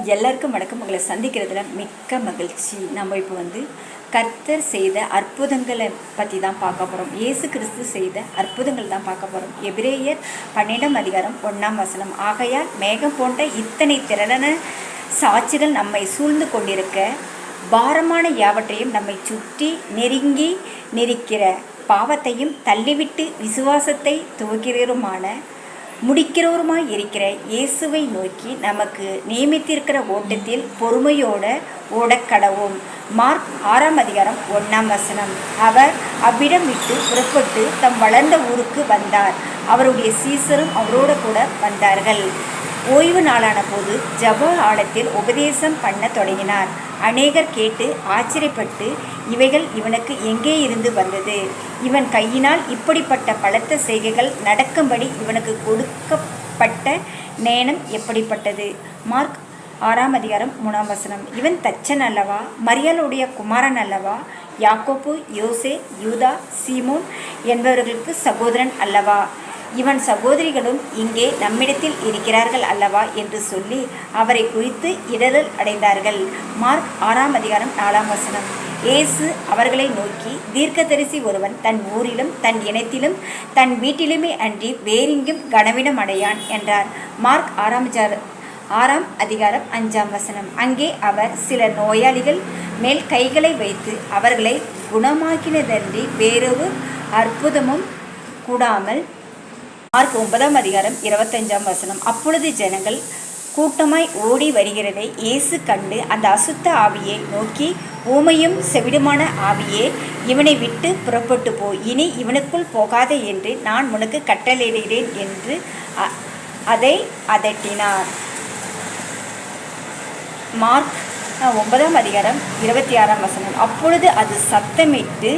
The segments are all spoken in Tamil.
எல்லாருக்கும் வணக்கம். உங்களை சந்திக்கிறதுல மிக்க மகிழ்ச்சி. நம்ம இப்போ கர்த்தர் செய்த அற்புதங்களை பற்றி தான் பார்க்க போகிறோம். இயேசு கிறிஸ்து செய்த அற்புதங்கள் தான் பார்க்க போகிறோம். எபிரேயர் 12 அதிகாரம் 1 ஆகையால் மேகம் போன்ற இத்தனை திரளான சாட்சிகள் நம்மை சூழ்ந்து கொண்டிருக்க, பாரமான யாவற்றையும் நம்மை சுற்றி நெருங்கி நெருக்கிற பாவத்தையும் தள்ளிவிட்டு விசுவாசத்தை துவக்கிறவருமான முடிக்கிறவருமாய் இருக்கிற இயேசுவை நோக்கி நமக்கு நியமித்திருக்கிற ஓட்டத்தில் பொறுமையோடு ஓடக்கடவும். மார்க் 6 அதிகாரம் 1 அவர் அவ்விடம் விட்டு புறப்பட்டு தம் வளர்ந்த ஊருக்கு வந்தார். அவருடைய சீசரும் அவரோடு கூட வந்தார்கள். ஓய்வு நாளான போது ஜப ஆலயத்தில் உபதேசம் பண்ண தொடங்கினார். அநேகர் கேட்டு ஆச்சரியப்பட்டு, இவைகள் இவனுக்கு எங்கே இருந்து வந்தது? இவன் கையினால் இப்படிப்பட்ட பலத்த செய்கைகள் நடக்கும்படி இவனுக்கு கொடுக்கப்பட்ட நேனம் எப்படிப்பட்டது? மார்க் 6 அதிகாரம் 3 இவன் தச்சன் அல்லவா? மரியாளுடைய குமாரன் அல்லவா? யாக்கோப்பு, யோசே, யூதா, சீமோன் என்பவர்களுக்கு சகோதரன் அல்லவா? இவன் சகோதரிகளும் இங்கே நம்மிடத்தில் இருக்கிறார்கள் அல்லவா என்று சொல்லி அவரை குறித்து இடரல் அடைந்தார்கள். மார்க் 6 அதிகாரம் 4 இயேசு அவர்களை நோக்கி, தீர்க்கதரிசி ஒருவன் தன் ஊரிலும் தன் இனத்திலும் தன் வீட்டிலுமே அன்றி வேறெங்கும் கனவிடம் அடையான் என்றார். மார்க் 6 அதிகாரம் 5 அங்கே அவர் சில நோயாளிகள் மேல் கைகளை வைத்து அவர்களை குணமாக்கினதன்றி வேறொரு அற்புதமும் கூடாமல். மார்க் 9 அதிகாரம் 25 அப்பொழுது ஜனங்கள் கூட்டமாய் ஓடி வருகிறதை இயேசு கண்டு அந்த அசுத்த ஆவியை நோக்கி, ஊமையும் செவிடுமான ஆவியே, இவனை விட்டு புறப்பட்டு போ, இனி இவனுக்குள் போகாதே என்று நான் உனக்கு கட்டளையிடுகிறேன் என்று அதை அதட்டினார். மார்க் 9 அதிகாரம் 26 அப்பொழுது அது சத்தமிட்டு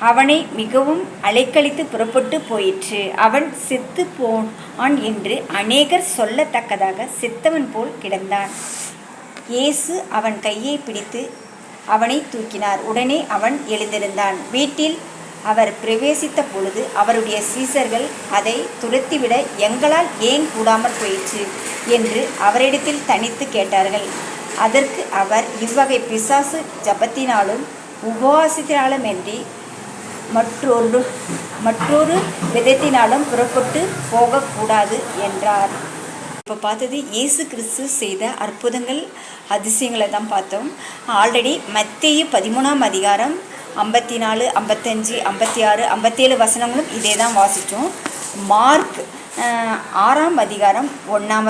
அவனை மிகவும் அலைக்கழித்து புறப்பட்டு போயிற்று. அவன் செத்து போனான் என்று அநேகர் சொல்லத்தக்கதாக செத்தவன் போல் கிடந்தான். இயேசு அவன் கையை பிடித்து அவனை தூக்கினார். உடனே அவன் எழுந்திருந்தான். வீட்டில் அவர் பிரவேசித்த பொழுது அவருடைய சீசர்கள் அதை துரத்திவிட எங்களால் ஏன் கூடாமற் போயிற்று என்று அவரிடத்தில் தனித்து கேட்டார்கள். அதற்கு அவர், இவ்வகை பிசாசு ஜபத்தினாலும் உபவாசத்தினாலும் என்று மற்றொரு விதத்தினாலும் புறப்பட்டு போகக்கூடாது என்றார். இப்போ பார்த்தது இயேசு கிறிஸ்து செய்த அற்புதங்கள், அதிசயங்களை தான் பார்த்தோம். ஆல்ரெடி மத்தேயு 13 அதிகாரம் 54, 55, 56, 57 வசனங்களும் இதே தான் வாசித்தோம். மார்க் 6 அதிகாரம் 1